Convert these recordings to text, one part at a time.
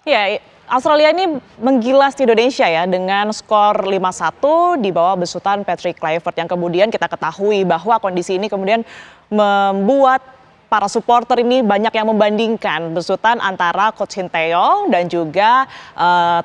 Ya, Australia ini menggilas Indonesia ya dengan skor 5-1 di bawah besutan Patrick Kluivert yang kemudian kita ketahui bahwa kondisi ini kemudian membuat para supporter ini banyak yang membandingkan besutan antara Coach Sinteyong dan juga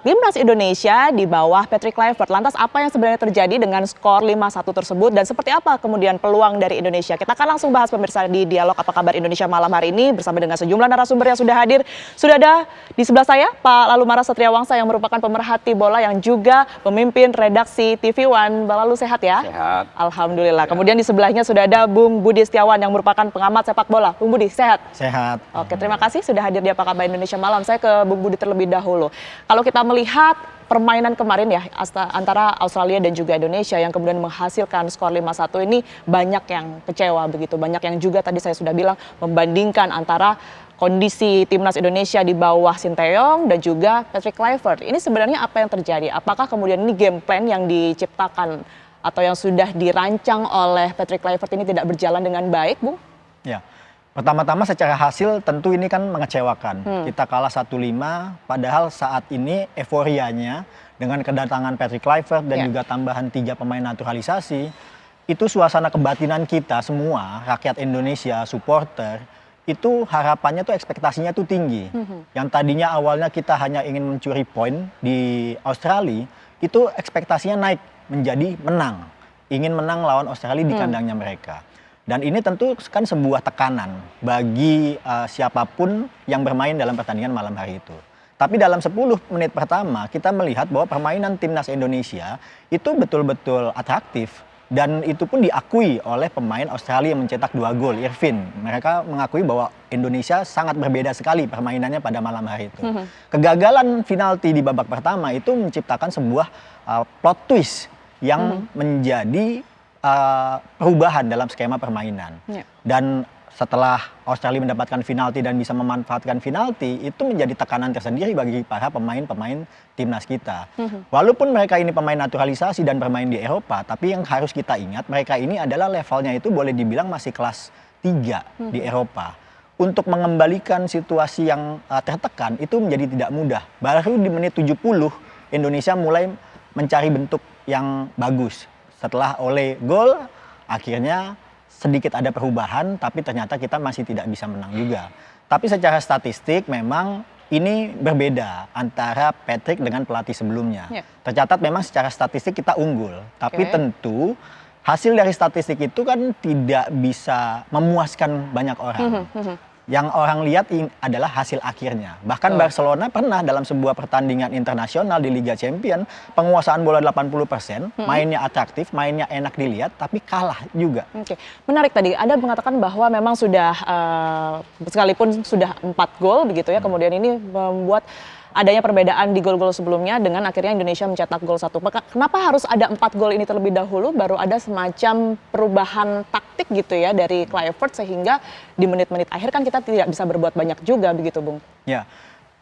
timnas Indonesia di bawah Patrick Kluivert. Lantas apa yang sebenarnya terjadi dengan skor 5-1 tersebut dan seperti apa kemudian peluang dari Indonesia? Kita akan langsung bahas pemirsa di Dialog Apa Kabar Indonesia malam hari ini bersama dengan sejumlah narasumber yang sudah hadir. Sudah ada di sebelah saya Pak Lalumara Satriawangsa yang merupakan pemerhati bola yang juga pemimpin redaksi TV One. Bang Lalu sehat ya? Sehat. Alhamdulillah. Kemudian di sebelahnya sudah ada Bung Budi Setiawan yang merupakan pengamat sepak bola. Bung Budi, sehat? Sehat. Oke, terima kasih sudah hadir di Apa Kabar Indonesia Malam. Saya ke Bung Budi terlebih dahulu. Kalau kita melihat permainan kemarin ya antara Australia dan juga Indonesia yang kemudian menghasilkan skor 5-1 ini banyak yang kecewa begitu. Banyak yang juga tadi saya sudah bilang membandingkan antara kondisi timnas Indonesia di bawah Sinteyong dan juga Patrick Kluivert. Ini sebenarnya apa yang terjadi? Apakah kemudian ini game plan yang diciptakan atau yang sudah dirancang oleh Patrick Kluivert ini tidak berjalan dengan baik, Bung? Ya. Pertama-tama secara hasil tentu ini kan mengecewakan. Kita kalah 1-5 padahal saat ini euforianya dengan kedatangan Patrick Kluivert dan juga tambahan 3 pemain naturalisasi, itu suasana kebatinan kita semua, rakyat Indonesia, supporter, itu harapannya tuh ekspektasinya tuh tinggi. Yang tadinya awalnya kita hanya ingin mencuri poin di Australia, itu ekspektasinya naik menjadi menang. Ingin menang lawan Australia di kandangnya mereka. Dan ini tentu kan sebuah tekanan bagi siapapun yang bermain dalam pertandingan malam hari itu. Tapi dalam 10 menit pertama kita melihat bahwa permainan timnas Indonesia itu betul-betul atraktif. Dan itu pun diakui oleh pemain Australia yang mencetak 2 gol, Irvin. Mereka mengakui bahwa Indonesia sangat berbeda sekali permainannya pada malam hari itu. Kegagalan penalti di babak pertama itu menciptakan sebuah plot twist yang menjadi perubahan dalam skema permainan. Dan setelah Australia mendapatkan penalti dan bisa memanfaatkan penalti, itu menjadi tekanan tersendiri bagi para pemain-pemain timnas kita. Walaupun mereka ini pemain naturalisasi dan bermain di Eropa, tapi yang harus kita ingat mereka ini adalah levelnya itu boleh dibilang masih kelas 3 di Eropa. Untuk mengembalikan situasi yang tertekan itu menjadi tidak mudah. Baru di menit 70 Indonesia mulai mencari bentuk yang bagus. Setelah oleh gol, akhirnya sedikit ada perubahan, tapi ternyata kita masih tidak bisa menang juga. Tapi secara statistik memang ini berbeda antara Patrick dengan pelatih sebelumnya. Tercatat memang secara statistik kita unggul, tapi tentu hasil dari statistik itu kan tidak bisa memuaskan banyak orang. Yang orang lihat adalah hasil akhirnya. Bahkan Barcelona pernah dalam sebuah pertandingan internasional di Liga Champions, penguasaan bola 80%, mainnya atraktif, mainnya enak dilihat, tapi kalah juga. Menarik tadi, Anda mengatakan bahwa memang sudah, sekalipun sudah 4 gol begitu ya, kemudian ini membuat adanya perbedaan di gol-gol sebelumnya dengan akhirnya Indonesia mencetak gol 1. Kenapa harus ada 4 gol ini terlebih dahulu baru ada semacam perubahan taktik gitu ya dari Kluivert sehingga di menit-menit akhir kan kita tidak bisa berbuat banyak juga begitu, Bung? Ya,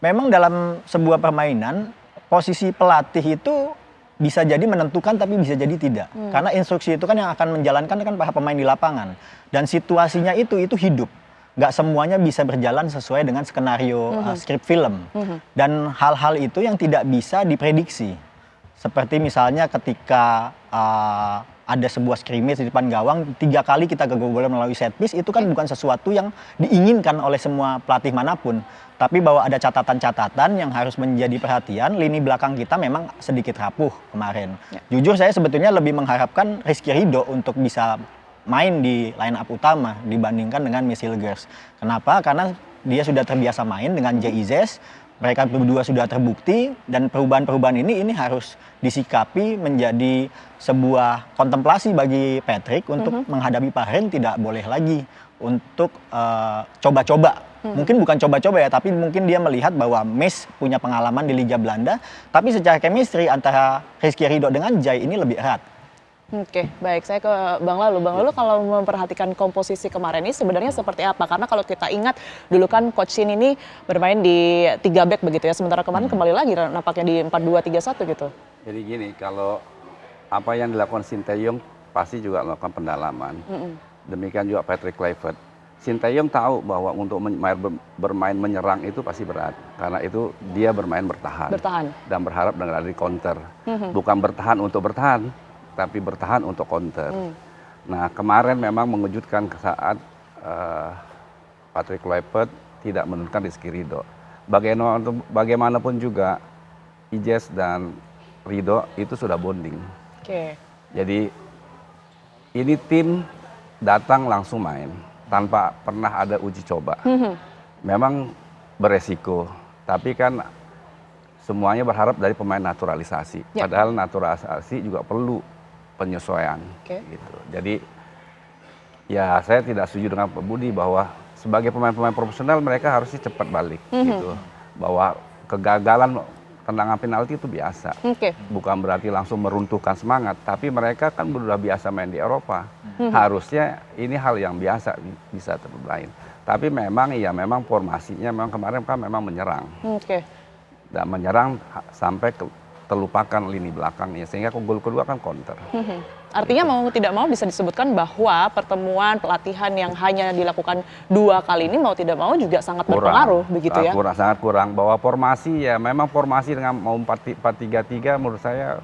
memang dalam sebuah permainan posisi pelatih itu bisa jadi menentukan tapi bisa jadi tidak. Karena instruksi itu kan yang akan menjalankan kan para pemain di lapangan dan situasinya itu hidup. Nggak semuanya bisa berjalan sesuai dengan skenario skrip film. Dan hal-hal itu yang tidak bisa diprediksi. Seperti misalnya ketika ada sebuah scrimmage di depan gawang, 3 kali kita kegagalan melalui set piece, itu kan bukan sesuatu yang diinginkan oleh semua pelatih manapun. Tapi bahwa ada catatan-catatan yang harus menjadi perhatian, lini belakang kita memang sedikit rapuh kemarin. Jujur saya sebetulnya lebih mengharapkan Rizky Ridho untuk bisa main di line up utama dibandingkan dengan Michel Gers. Kenapa? Karena dia sudah terbiasa main dengan JIZ, mereka berdua sudah terbukti dan perubahan-perubahan ini harus disikapi menjadi sebuah kontemplasi bagi Patrick untuk menghadapi Bahrain. Tidak boleh lagi untuk coba-coba. Mungkin bukan coba-coba ya, tapi mungkin dia melihat bahwa Mes punya pengalaman di Liga Belanda, tapi secara chemistry antara Rizky Ridho dengan Jai ini lebih erat. Oke, baik. Saya ke Bang Lalu. Bang Lalu kalau memperhatikan komposisi kemarin ini sebenarnya seperti apa? Karena kalau kita ingat dulu kan Coach Shin ini bermain di 3 back begitu ya. Sementara kemarin kembali lagi nampaknya di 4-2-3-1 gitu. Jadi gini, kalau apa yang dilakukan Sinteyong pasti juga melakukan pendalaman. Demikian juga Patrick Kluivert. Sinteyong tahu bahwa untuk bermain menyerang itu pasti berat, karena itu dia bermain bertahan. Dan berharap dengan ada di counter. Bukan bertahan untuk bertahan, tapi bertahan untuk counter. Nah, kemarin memang mengejutkan saat Patrick Kluivert tidak menurunkan Rizky Ridho. Bagaimanapun juga Ijes dan Ridho itu sudah bonding. Jadi ini tim datang langsung main tanpa pernah ada uji coba. Memang beresiko, tapi kan semuanya berharap dari pemain naturalisasi. Padahal naturalisasi juga perlu penyesuaian. Gitu. Jadi ya saya tidak setuju dengan Pak Budi bahwa sebagai pemain-pemain profesional mereka harusnya cepat balik. Gitu. Bahwa kegagalan tendangan penalti itu biasa. Bukan berarti langsung meruntuhkan semangat, tapi mereka kan sudah biasa main di Eropa. Harusnya ini hal yang biasa bisa terlain. Tapi memang memang formasinya memang kemarin kan memang menyerang. Dan menyerang sampai terlupakan lini belakangnya, sehingga gol kedua kan counter. Artinya mau tidak mau bisa disebutkan bahwa pertemuan pelatihan yang hanya dilakukan 2 kali ini mau tidak mau juga sangat berpengaruh begitu ya? Sangat kurang. Bahwa formasi memang formasi dengan mau 4-3-3 menurut saya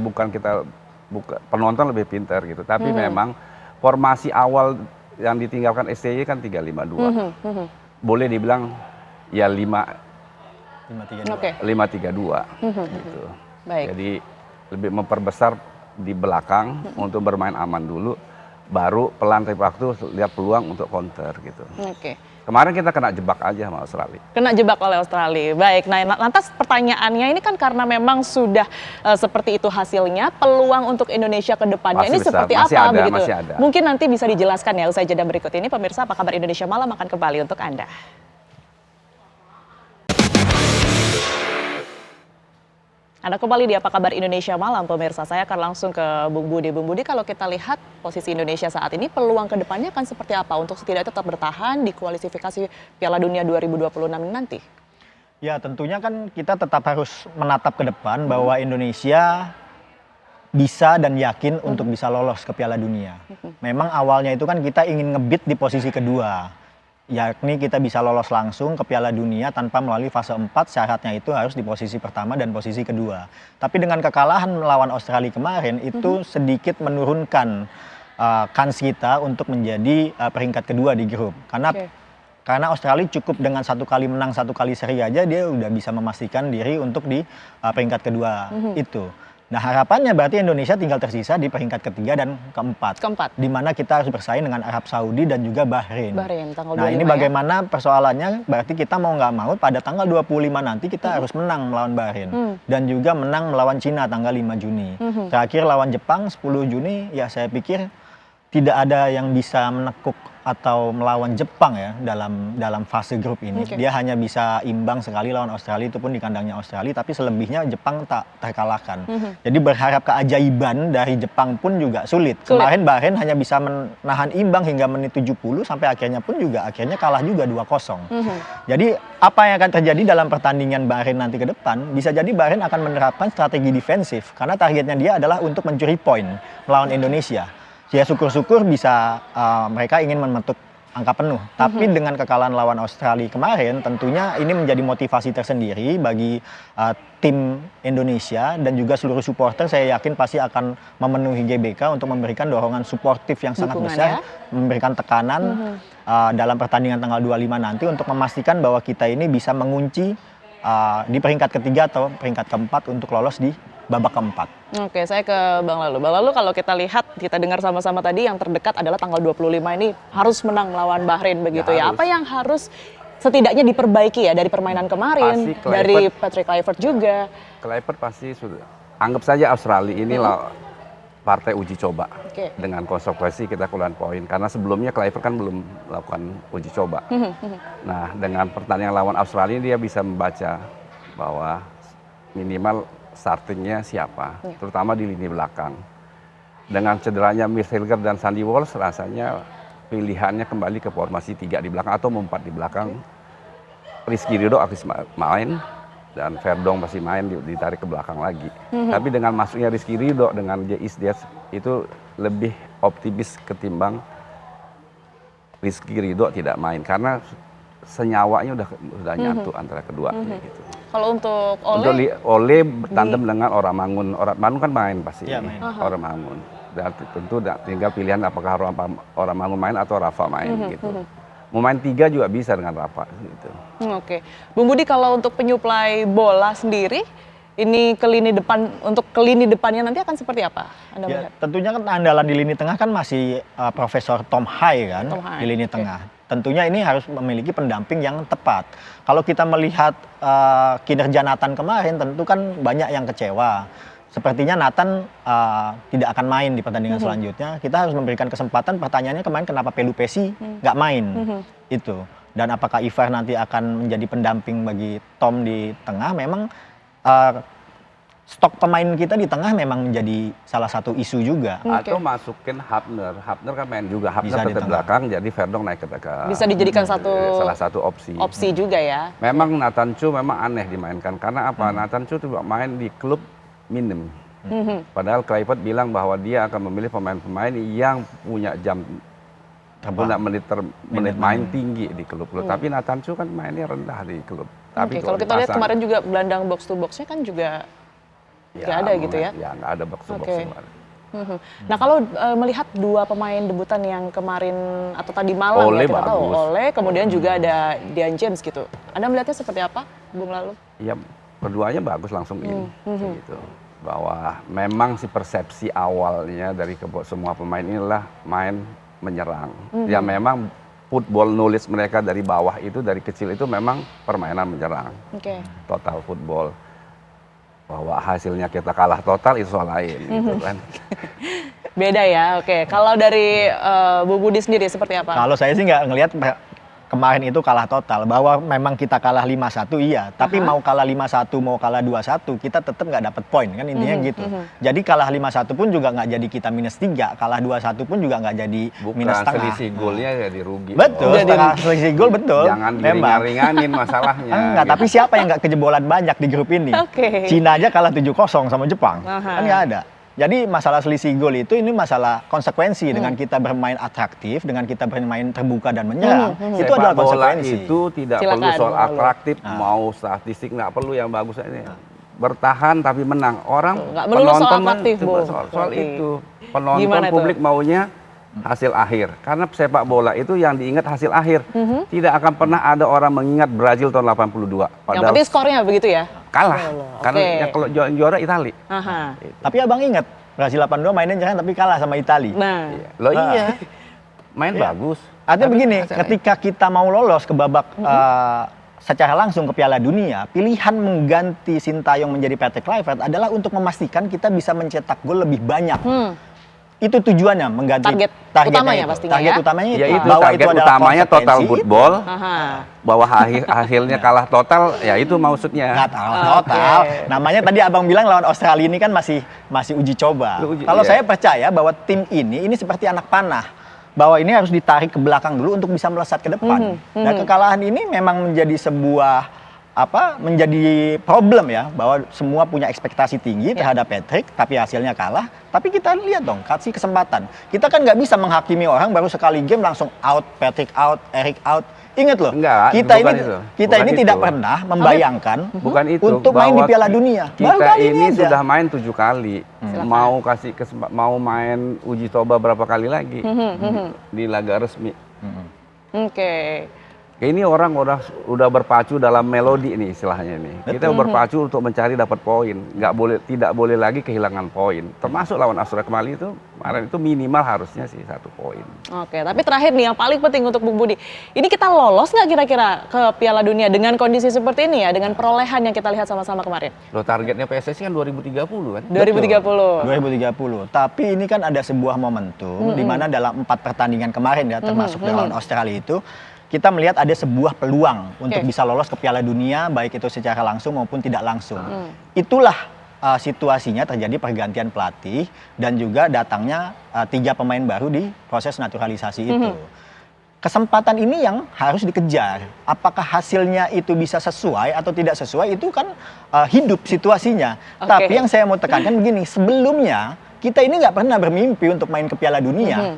bukan penonton lebih pintar gitu. Tapi memang formasi awal yang ditinggalkan STY kan 3-5-2. Boleh dibilang 5-3-2 gitu. Jadi lebih memperbesar di belakang untuk bermain aman dulu, baru pelan tiap waktu lihat peluang untuk counter gitu. Kemarin kita kena jebak aja sama Australia. Kena jebak oleh Australia. Baik, nah lantas pertanyaannya ini kan karena memang sudah seperti itu hasilnya, peluang untuk Indonesia ke depannya ini seperti apa begitu? Masih ada. Mungkin nanti bisa dijelaskan ya usai jeda berikut ini. Pemirsa, Apa Kabar Indonesia Malam akan kembali untuk Anda. Anda kembali di Apa Kabar Indonesia Malam, pemirsa. Saya akan langsung ke Bung Budi. Bung Budi, kalau kita lihat posisi Indonesia saat ini, peluang ke depannya akan seperti apa untuk setidaknya tetap bertahan di kualifikasi Piala Dunia 2026 nanti? Ya, tentunya kan kita tetap harus menatap ke depan bahwa Indonesia bisa dan yakin untuk bisa lolos ke Piala Dunia. Memang awalnya itu kan kita ingin ngebit di posisi kedua. Yakni kita bisa lolos langsung ke Piala Dunia tanpa melalui fase 4, syaratnya itu harus di posisi pertama dan posisi kedua. Tapi dengan kekalahan melawan Australia kemarin itu sedikit menurunkan kans kita untuk menjadi peringkat kedua di grup. Karena Australia cukup dengan 1 kali menang 1 kali seri aja dia udah bisa memastikan diri untuk di peringkat kedua itu. Nah, harapannya berarti Indonesia tinggal tersisa di peringkat ketiga dan keempat. Di mana kita harus bersaing dengan Arab Saudi dan juga Bahrain. Nah, ini bagaimana persoalannya, berarti kita mau nggak mau pada tanggal 25 nanti kita harus menang melawan Bahrain. Dan juga menang melawan Cina tanggal 5 Juni. Terakhir lawan Jepang 10 Juni, ya saya pikir tidak ada yang bisa menekuk atau melawan Jepang ya dalam fase grup ini. Dia hanya bisa imbang sekali lawan Australia, itu pun di kandangnya Australia, tapi selebihnya Jepang tak terkalahkan. Jadi berharap keajaiban dari Jepang pun juga sulit. Kemarin Bahrain hanya bisa menahan imbang hingga menit 70 sampai akhirnya kalah juga 2-0. Jadi apa yang akan terjadi dalam pertandingan Bahrain nanti ke depan, bisa jadi Bahrain akan menerapkan strategi defensif karena targetnya dia adalah untuk mencuri poin melawan Indonesia. Ya syukur-syukur bisa mereka ingin memetuk angka penuh. Tapi dengan kekalahan lawan Australia kemarin tentunya ini menjadi motivasi tersendiri bagi tim Indonesia dan juga seluruh supporter. Saya yakin pasti akan memenuhi GBK untuk memberikan dorongan suportif yang sangat besar, memberikan tekanan dalam pertandingan tanggal 25 nanti untuk memastikan bahwa kita ini bisa mengunci di peringkat ketiga atau peringkat keempat untuk lolos di babak keempat. Oke, saya ke Bang Lalu. Bang Lalu, kalau kita lihat, kita dengar sama-sama tadi yang terdekat adalah tanggal 25 ini harus menang melawan Bahrain begitu ya. Apa yang harus setidaknya diperbaiki ya dari permainan kemarin, dari Patrick Kluivert juga? Kluivert pasti sudah. Anggap saja Australia ini partai uji coba. Dengan konsekuensi kita keluar poin. Karena sebelumnya Kluivert kan belum melakukan uji coba. Nah, dengan pertandingan lawan Australia dia bisa membaca bahwa minimal startingnya siapa, terutama di lini belakang. Dengan cederanya Mitch Hilger dan Sandy Walsh, rasanya pilihannya kembali ke formasi 3 di belakang atau 4 di belakang. Rizky Ridho aktif main dan Verdong pasti main ditarik ke belakang lagi. Tapi dengan masuknya Rizky Ridho dengan J.I. Diaz itu lebih optimis ketimbang Rizky Ridho tidak main karena senyawanya udah nyatu antara keduanya gitu. Kalau untuk Ole bertandem dengan Oramangun kan main pasti. Iya, main. Oramangun. Dan tentu tinggal pilihan apakah Oramangun main atau Rafa main gitu. Mau main 3 juga bisa dengan Rafa gitu. Oke. Bung Budi, kalau untuk penyuplai bola sendiri ini untuk ke lini depannya nanti akan seperti apa Anda melihat? Tentunya kan andalan di lini tengah kan masih Profesor Tom Hai kan di lini tengah. Tentunya ini harus memiliki pendamping yang tepat. Kalau kita melihat kinerja Nathan kemarin, tentu kan banyak yang kecewa. Sepertinya Nathan tidak akan main di pertandingan selanjutnya. Kita harus memberikan kesempatan. Pertanyaannya kemarin kenapa Pelupesi nggak main? Itu. Dan apakah Ivar nanti akan menjadi pendamping bagi Tom di tengah? Memang stok pemain kita di tengah memang menjadi salah satu isu juga. Atau masukin Hapner kan main juga. Hapner tetap belakang, jadi Verdong naik ke belakang. Bisa dijadikan salah satu opsi. Opsi juga ya. Memang Nathan Chu memang aneh dimainkan. Karena apa? Nathan Chu coba main di klub minim. Padahal Kluivert bilang bahwa dia akan memilih pemain-pemain yang punya punya menit main tinggi di klub. Tapi Nathan Chu kan mainnya rendah di klub. Tapi kalau kita lihat kemarin juga gelandang box to box-nya kan juga nggak ada gitu ya? Ya nggak ada box to box kemarin. Nah kalau melihat 2 pemain debutan yang kemarin atau tadi malam ya kita tahu, Ole, kemudian juga ada Dian James gitu. Anda melihatnya seperti apa, Bung Lalu? Ya keduanya bagus langsung ini. Gitu. Bahwa memang si persepsi awalnya dari semua pemain inilah main menyerang. Ya memang football knowledge mereka dari bawah itu, dari kecil itu memang permainan menyerang. Total football. Bahwa hasilnya kita kalah total itu soal lain gitu kan. Beda ya, oke. Kalau dari Bu Budi sendiri seperti apa? Kalau saya sih nggak ngelihat kemarin itu kalah total. Bahwa memang kita kalah 5-1 iya. Tapi mau kalah 5-1, mau kalah 2-1, kita tetap nggak dapat poin kan intinya gitu. Jadi kalah 5-1 pun juga nggak jadi kita -3. Kalah 2-1 pun juga nggak jadi minus setengah. Selisih golnya jadi rugi. Betul, setengah selisih gol betul. Jangan diringan-ringanin masalahnya. Enggak, gitu. Tapi siapa yang nggak kejebolan banyak di grup ini? Cina aja kalah 7-0 sama Jepang. Kan nggak ada. Jadi masalah selisih gol itu ini masalah konsekuensi dengan kita bermain atraktif, dengan kita bermain terbuka dan menyerang. Itu adalah konsekuensi. Itu tidak perlu soal atraktif, mau statistik nggak perlu yang bagus ini. Bertahan tapi menang. Orang penonton soal itu. Penonton publik maunya hasil akhir. Karena sepak bola itu yang diingat hasil akhir. Tidak akan pernah ada orang mengingat Brazil tahun 82. Yang penting skornya begitu ya? Kalah. Karena ya kalau juara Itali. Tapi abang ingat, Brazil 82 mainnya jangan tapi kalah sama Itali. Iya. Main bagus. Artinya begini, ketika kita mau lolos ke babak secara langsung ke Piala Dunia, pilihan mengganti Sintayong menjadi Patrick Kluivert adalah untuk memastikan kita bisa mencetak gol lebih banyak. Itu tujuannya, mengganti target utamanya pastinya target utamanya ya itu bahwa target itu utamanya total football. Bahwa hasilnya kalah total, ya itu maksudnya. Nggak total. Namanya tadi abang bilang lawan Australia ini kan masih uji coba. Kalau saya percaya bahwa tim ini seperti anak panah, bahwa ini harus ditarik ke belakang dulu untuk bisa melesat ke depan. Dan kekalahan ini memang menjadi sebuah menjadi problem ya, bahwa semua punya ekspektasi tinggi terhadap Patrick, tapi hasilnya kalah. Tapi kita lihat dong, kasih kesempatan. Kita kan nggak bisa menghakimi orang baru sekali game langsung out, Patrick out, Eric out. Ingat loh, kita ini tidak pernah membayangkan untuk main di Piala Dunia. Kita ini sudah main 7 kali. Mau kasih mau main uji coba berapa kali lagi di laga resmi. Ini orang udah berpacu dalam melodi nih istilahnya ini. Kita berpacu untuk mencari dapat poin. Tidak boleh lagi kehilangan poin. Termasuk lawan Australia kemarin itu minimal harusnya sih 1 poin. Oke, tapi terakhir nih yang paling penting untuk Bung Budi. Ini kita lolos nggak kira-kira ke Piala Dunia dengan kondisi seperti ini ya, dengan perolehan yang kita lihat sama-sama kemarin? Loh, targetnya PSSI kan 2030 kan? 2030. Tapi ini kan ada sebuah momentum di mana dalam 4 pertandingan kemarin ya, termasuk lawan Australia itu, kita melihat ada sebuah peluang untuk bisa lolos ke Piala Dunia, baik itu secara langsung maupun tidak langsung. Itulah situasinya terjadi pergantian pelatih dan juga datangnya 3 pemain baru di proses naturalisasi itu. Kesempatan ini yang harus dikejar. Apakah hasilnya itu bisa sesuai atau tidak sesuai, itu kan hidup situasinya. Tapi yang saya mau tekankan begini, sebelumnya kita ini nggak pernah bermimpi untuk main ke Piala Dunia.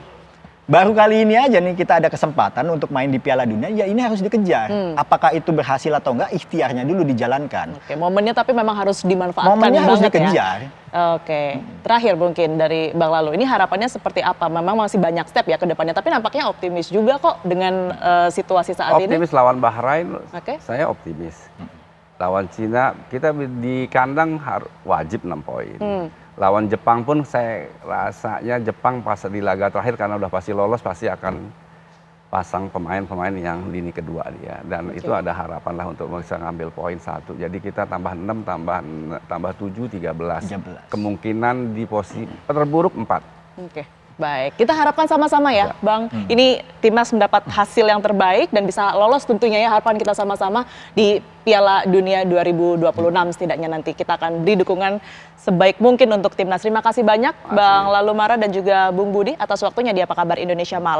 baru kali ini aja nih kita ada kesempatan untuk main di Piala Dunia, ya ini harus dikejar. Apakah itu berhasil atau enggak, ikhtiarnya dulu dijalankan. Oke, momennya tapi memang harus dimanfaatkan Momennya harus banget dikejar. ya. Oke, terakhir mungkin dari Bang Lalu, ini harapannya seperti apa? Memang masih banyak step ya ke depannya, tapi nampaknya optimis juga kok dengan situasi saat ini. Optimis lawan Bahrain, Oke. saya optimis. Lawan Cina, kita di kandang wajib 6 poin. Lawan Jepang pun saya rasanya Jepang pas di laga terakhir karena udah pasti lolos pasti akan pasang pemain-pemain yang lini kedua dia. Dan itu ada harapan lah untuk bisa ngambil poin 1. Jadi kita tambah 6, tambah 7, 13. Kemungkinan di posisi terburuk 4. Oke. Baik, kita harapkan sama-sama ya, Bang. Ini timnas mendapat hasil yang terbaik dan bisa lolos tentunya ya, harapan kita sama-sama di Piala Dunia 2026 setidaknya nanti kita akan beri dukungan sebaik mungkin untuk timnas. Terima kasih banyak Bang Lalu Mara dan juga Bung Budi atas waktunya di Apa Kabar Indonesia Malam.